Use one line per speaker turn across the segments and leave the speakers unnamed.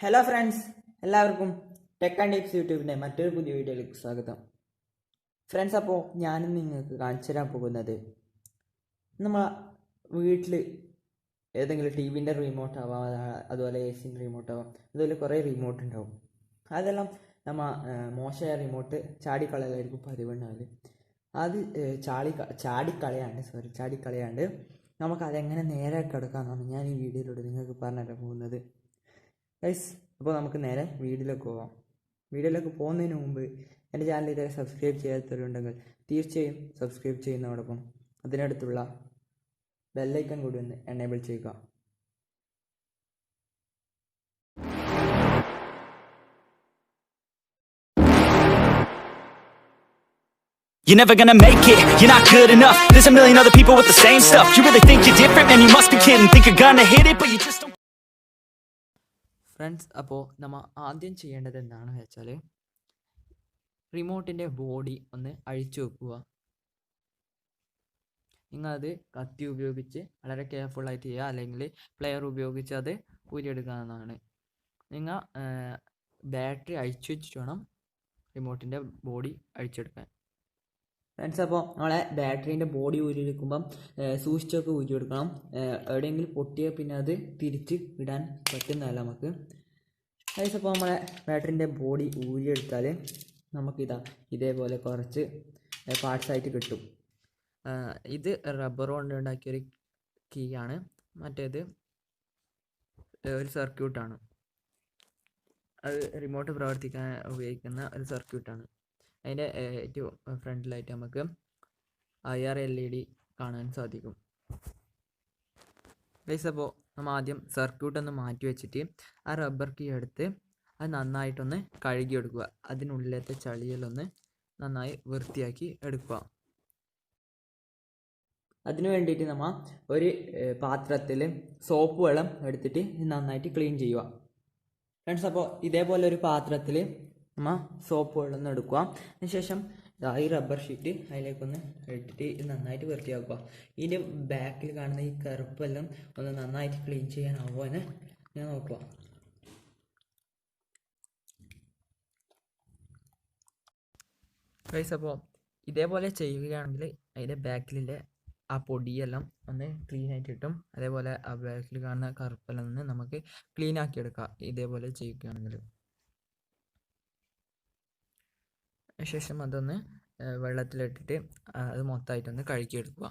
Hello friends, എല്ലാവർക്കും tech and tips യൂട്യൂബിൻ്റെ മറ്റൊരു പുതിയ വീഡിയോയിലേക്ക് സ്വാഗതം. ഫ്രണ്ട്സ്, അപ്പോൾ ഞാനും നിങ്ങൾക്ക് കാണിച്ചു തരാൻ പോകുന്നത് നമ്മൾ വീട്ടിൽ ഏതെങ്കിലും ടി വിൻ്റെ റിമോട്ട് ആവാം, അതുപോലെ എ സിൻ്റെ റിമോട്ട് ആവാം, അതുപോലെ കുറേ റിമോട്ട് ഉണ്ടാവും. അതെല്ലാം നമ്മൾ മോശമായ റിമോട്ട് ചാടിക്കളയായിരിക്കും പതിവുണ്ടാവില്ല. അത് ചാടിക്കളയാണ്ട് നമുക്കതെങ്ങനെ നേരെ കിടക്കാമെന്നാണ് ഞാൻ ഈ വീഡിയോയിലൂടെ നിങ്ങൾക്ക് പറഞ്ഞു തരാൻ പോകുന്നത്. ഗൈസ്, അപ്പോൾ നമുക്ക് നേരെ വീഡിയോയിലേക്ക് പോകാം. വീഡിയോയിലേക്ക് പോകുന്നതിന് മുമ്പ് എൻ്റെ ചാനൽ ഇതുവരെ സബ്സ്ക്രൈബ് ചെയ്യാത്തവരുണ്ടെങ്കിൽ തീർച്ചയായും സബ്സ്ക്രൈബ് ചെയ്യുന്നതോടൊപ്പം അതിനടുത്തുള്ള ബെല്ലൈക്കൺ കൂടി ഒന്ന് എനേബിൾ ചെയ്യുക.
You're never gonna make it, you're not good enough. There's a million other people with the same stuff. You really think you're different? Man, you must be kidding. Think you're gonna hit it, but you just don't.
Friends, അപ്പോൾ നമ്മൾ ആദ്യം ചെയ്യേണ്ടത് എന്താണെന്ന് വെച്ചാൽ റിമോട്ടിൻ്റെ body ഒന്ന് അഴിച്ചു വെക്കുക. നിങ്ങളത് കത്തി ഉപയോഗിച്ച് വളരെ കെയർഫുള്ളായിട്ട് ചെയ്യുക, അല്ലെങ്കിൽ പ്ലെയർ ഉപയോഗിച്ച് അത് ഊരിയെടുക്കാവുന്നതാണ്. നിങ്ങൾ ബാറ്ററി അഴിച്ചു വെച്ചിട്ട് വേണം റിമോട്ടിൻ്റെ ബോഡി അഴിച്ചെടുക്കാൻ. ഫ്രണ്ട്സ്, അപ്പോൾ നമ്മളെ ബാറ്ററീൻ്റെ ബോഡി ഊരിയെടുക്കുമ്പം സൂക്ഷിച്ചൊക്കെ ഊരിയെടുക്കണം. എവിടെയെങ്കിലും പൊട്ടിയാൽ പിന്നെ അത് തിരിച്ച് ഇടാൻ പറ്റുന്നതല്ല നമുക്ക്. ഗൈസ്, അപ്പോൾ നമ്മളെ ബാറ്ററീൻ്റെ ബോഡി ഊരിയെടുത്താൽ നമുക്കിതാ ഇതേപോലെ കുറച്ച് പാർട്സായിട്ട് കിട്ടും. ഇത് റബ്ബർ കൊണ്ട് ഉണ്ടാക്കിയൊരു കീ ആണ്, മറ്റേത് ഒരു സർക്യൂട്ടാണ്. അത് റിമോട്ട് പ്രവർത്തിക്കാൻ ഉപയോഗിക്കുന്ന ഒരു സർക്യൂട്ടാണ്. അതിൻ്റെ ഏറ്റവും ഫ്രണ്ടിലായിട്ട് നമുക്ക് IR LED കാണാൻ സാധിക്കും. ഗൈസ്, അപ്പോൾ നമ്മൾ ആദ്യം സർക്യൂട്ടൊന്ന് മാറ്റി വെച്ചിട്ട് ആ റബ്ബർ കീ എടുത്ത് അത് നന്നായിട്ടൊന്ന് കഴുകിയെടുക്കുക. അതിനുള്ളിലത്തെ ചളിയിലൊന്ന് നന്നായി വൃത്തിയാക്കി എടുക്കുക. അതിനു വേണ്ടിയിട്ട് നമ്മൾ ഒരു പാത്രത്തിൽ സോപ്പ് വെള്ളം എടുത്തിട്ട് നന്നായിട്ട് ക്ലീൻ ചെയ്യുക. ഫ്രണ്ട്സ്, അപ്പോൾ ഇതേപോലെ ഒരു പാത്രത്തിൽ നമ്മൾ സോപ്പ് വെള്ളം ഒന്ന് എടുക്കുക. അതിനുശേഷം ഈ റബ്ബർ ഷീറ്റ് അതിലേക്കൊന്ന് ഇട്ടിട്ട് നന്നായിട്ട് വൃത്തിയാക്കുക. ഇതിൻ്റെ ബാക്കിൽ കാണുന്ന ഈ കറുപ്പെല്ലാം ഒന്ന് നന്നായിട്ട് ക്ലീൻ ചെയ്യാനാവുമോ എന്ന് ഞാൻ നോക്കുക. ഗൈസ്, അപ്പോൾ ഇതേപോലെ ചെയ്യുകയാണെങ്കിൽ അതിൻ്റെ ബാക്കിലെ ആ പൊടിയെല്ലാം ഒന്ന് ക്ലീൻ ആയിട്ട് കിട്ടും. അതേപോലെ ആ ബാക്കിൽ കാണുന്ന കറുപ്പെല്ലാം ഒന്ന് നമുക്ക് ക്ലീൻ ആക്കി എടുക്കാം ഇതേപോലെ ചെയ്യുകയാണെങ്കിൽ. ശേഷം അതൊന്ന് വെള്ളത്തിലിട്ടിട്ട് അത് മൊത്തമായിട്ടൊന്ന് കഴുകിയെടുക്കുക.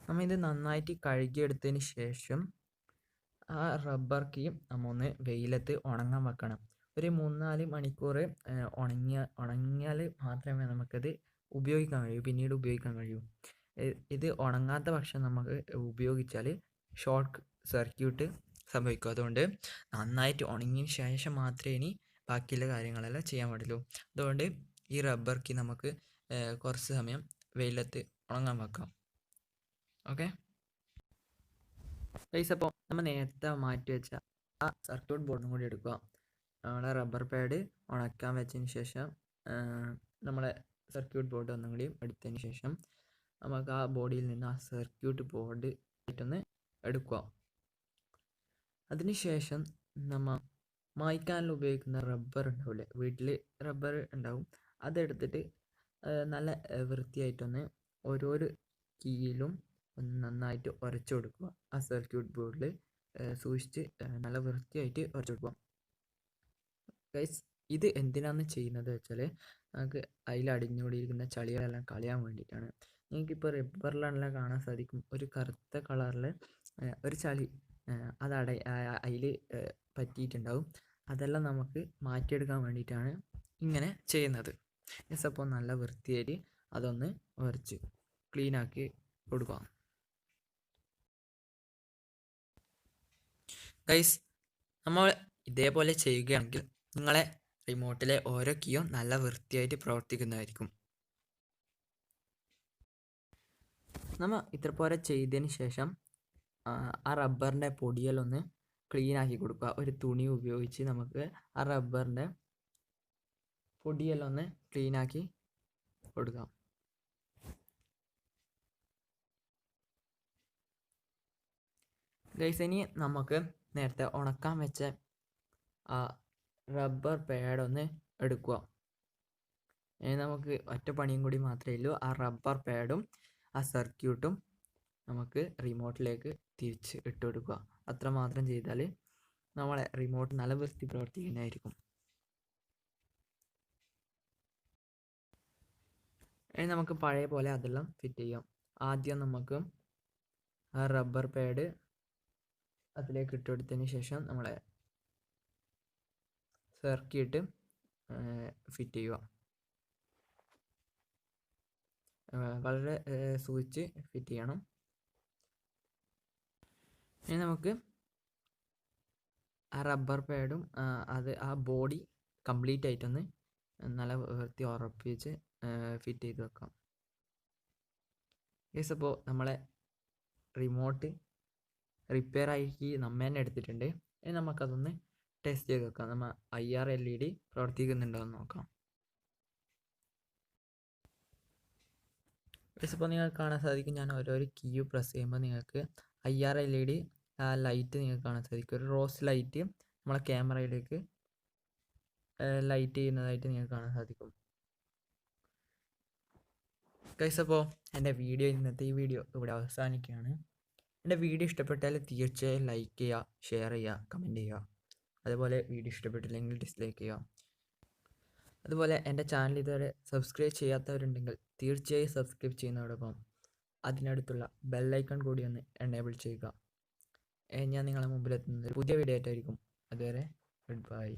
നമ്മൾ ഇത് നന്നായിട്ട് കഴുകിയെടുത്തതിന് ശേഷം ആ റബ്ബർ കീ നമ്മൾ ഒന്ന് വെയിലത്ത് ഉണങ്ങാൻ വെക്കണം. ഒരു 3-4 മണിക്കൂർ ഉണങ്ങിയാൽ മാത്രമേ നമുക്കത് ഉപയോഗിക്കാൻ കഴിയൂ, പിന്നീട് ഉപയോഗിക്കാൻ കഴിയൂ. ഇത് ഉണങ്ങാത്ത പക്ഷം നമുക്ക് ഉപയോഗിച്ചാൽ ഷോർട്ട് സർക്യൂട്ട് സംഭവിക്കും. അതുകൊണ്ട് നന്നായിട്ട് ഉണങ്ങിയതിന് ശേഷം മാത്രമേ ഇനി ബാക്കിയുള്ള കാര്യങ്ങളെല്ലാം ചെയ്യാൻ പാടുള്ളൂ. അതുകൊണ്ട് ഈ റബ്ബർ കീ നമുക്ക് കുറച്ച് സമയം വെയിലത്ത് ഉണങ്ങാൻ വെക്കാം. ഓക്കെ ഗൈസ്, അപ്പോൾ നമ്മൾ നേരത്തെ മാറ്റി വെച്ച ആ സർക്യൂട്ട് ബോർഡും കൂടി എടുക്കുക. നമ്മളെ റബ്ബർ പാഡ് ഉണക്കാൻ വെച്ചതിന് ശേഷം നമ്മളെ സർക്യൂട്ട് ബോർഡ് ഒന്നും കൂടി എടുത്തതിന് ശേഷം നമുക്ക് ആ ബോഡിയിൽ നിന്ന് ആ സർക്യൂട്ട് ബോർഡ് ആയിട്ടൊന്ന് എടുക്കുക. അതിനുശേഷം നമ്മൾ മായ്ക്കാനിൽ ഉപയോഗിക്കുന്ന റബ്ബർ ഉണ്ടാവില്ലേ, വീട്ടിൽ റബ്ബർ ഉണ്ടാവും, അതെടുത്തിട്ട് നല്ല വൃത്തിയായിട്ടൊന്ന് ഓരോരോ കീയിലും ഒന്ന് നന്നായിട്ട് ഉരച്ചു കൊടുക്കുക. ആ സർക്യൂട്ട് ബോർഡിൽ സൂക്ഷിച്ച് നല്ല വൃത്തിയായിട്ട് ഉരച്ചു കൊടുക്കുക. ഗൈസ്, ഇത് എന്തിനാണ് ചെയ്യുന്നത് വെച്ചാൽ നമുക്ക് അതിൽ അടിഞ്ഞുകൂടിയിരിക്കുന്ന ചളികളെല്ലാം കളയാൻ വേണ്ടിയിട്ടാണ്. നിങ്ങൾക്കിപ്പോൾ റബ്ബറിലെല്ലാം കാണാൻ സാധിക്കും ഒരു കറുത്ത കളറിൽ ഒരു ചളി അതിൽ പറ്റിയിട്ടുണ്ടാവും. അതെല്ലാം നമുക്ക് മാറ്റിയെടുക്കാൻ വേണ്ടിയിട്ടാണ് ഇങ്ങനെ ചെയ്യുന്നത്. യെസ്, അപ്പോൾ നല്ല വൃത്തിയായിട്ട് അതൊന്ന് ഉരച്ച് ക്ലീനാക്കി കൊടുക്കുക. ഗൈസ്, നമ്മൾ ഇതേപോലെ ചെയ്യുകയാണെങ്കിൽ നിങ്ങളെ റിമോട്ടിലെ ഓരോ കീയും നല്ല വൃത്തിയായിട്ട് പ്രവർത്തിക്കുന്നതായിരിക്കും. നമ്മൾ ഇത്രപോലെ ചെയ്തതിന് ശേഷം ആ റബ്ബറിൻ്റെ പൊടിയെല്ലാം ക്ലീൻ ആക്കി കൊടുക്കുക. ഒരു തുണി ഉപയോഗിച്ച് നമുക്ക് ആ റബ്ബറിൻ്റെ പൊടിയെല്ലാം ക്ലീൻ ആക്കി കൊടുക്കാം. ഗൈസ്, ഇനി നമുക്ക് നേരത്തെ ഉണക്കാൻ വെച്ച ആ റബ്ബർ പാഡൊന്ന് എടുക്കുക. ഇനി നമുക്ക് ഒറ്റ പണിയും കൂടി മാത്രമേ ഉള്ളൂ. ആ റബ്ബർ പാഡും ആ സർക്യൂട്ടും നമുക്ക് റിമോട്ടിലേക്ക് തിരിച്ച് ഇട്ട് കൊടുക്കുക. അത്ര മാത്രം ചെയ്താൽ നമ്മളെ റിമോട്ട് നല്ല വൃത്തി പ്രവർത്തിക്കുന്നതായിരിക്കും. ഇനി നമുക്ക് പഴയ പോലെ അതെല്ലാം ഫിറ്റ് ചെയ്യാം. ആദ്യം നമുക്ക് ആ റബ്ബർ പാഡ് അതിലേക്ക് ഇട്ടുകൊടുത്തതിന് ശേഷം നമ്മളെ സർക്യൂട്ട് ഫിറ്റ് ചെയ്യുക. വളരെ സൂക്ഷിച്ച് ഫിറ്റ് ചെയ്യണം. ഇനി നമുക്ക് ആ റബ്ബർ പാഡും ആ ബോഡി കംപ്ലീറ്റ് ആയിട്ടൊന്ന് നല്ല വൃത്തി ഉറപ്പിച്ച് ഫിറ്റ് ചെയ്ത് വെക്കാം. യെസ്, അപ്പോൾ നമ്മളെ റിമോട്ട് റിപ്പയർ ആക്കി നമ്മ തന്നെ എടുത്തിട്ടുണ്ട്. ഇനി നമുക്കതൊന്ന് ടെസ്റ്റ് ചെയ്ത് വെക്കാം. നമ്മൾ IR LED പ്രവർത്തിക്കുന്നുണ്ടോ എന്ന് നോക്കാം. യെസ്, ഇപ്പോൾ നിങ്ങൾക്ക് കാണാൻ സാധിക്കും ഞാൻ ഓരോരോ കീ പ്രസ് ചെയ്യുമ്പോൾ നിങ്ങൾക്ക് IR LED ലൈറ്റ് നിങ്ങൾക്ക് കാണാൻ സാധിക്കും. ഒരു റോസ് ലൈറ്റ് നമ്മളെ ക്യാമറയിലേക്ക് ലൈറ്റ് ചെയ്യുന്നതായിട്ട് നിങ്ങൾക്ക് കാണാൻ സാധിക്കും. ഗൈസ്, അപ്പോൾ എൻ്റെ ഇന്നത്തെ ഈ വീഡിയോ ഇവിടെ അവസാനിക്കുകയാണ്. എൻ്റെ വീഡിയോ ഇഷ്ടപ്പെട്ടാൽ തീർച്ചയായും ലൈക്ക് ചെയ്യുക, ഷെയർ ചെയ്യുക, കമൻറ്റ് ചെയ്യുക. അതുപോലെ വീഡിയോ ഇഷ്ടപ്പെട്ടില്ലെങ്കിൽ ഡിസ്ലൈക്ക് ചെയ്യുക. അതുപോലെ എൻ്റെ ചാനൽ ഇതുവരെ സബ്സ്ക്രൈബ് ചെയ്യാത്തവരുണ്ടെങ്കിൽ തീർച്ചയായും സബ്സ്ക്രൈബ് ചെയ്യുന്നതോടൊപ്പം അതിനടുത്തുള്ള ബെല്ലൈക്കൺ കൂടി ഒന്ന് എനേബിൾ ചെയ്യുക. ഞാൻ നിങ്ങളുടെ മുമ്പിലെത്തുന്നത് പുതിയ വീഡിയോ ആയിട്ടായിരിക്കും. അതുവരെ ഗുഡ് ബൈ.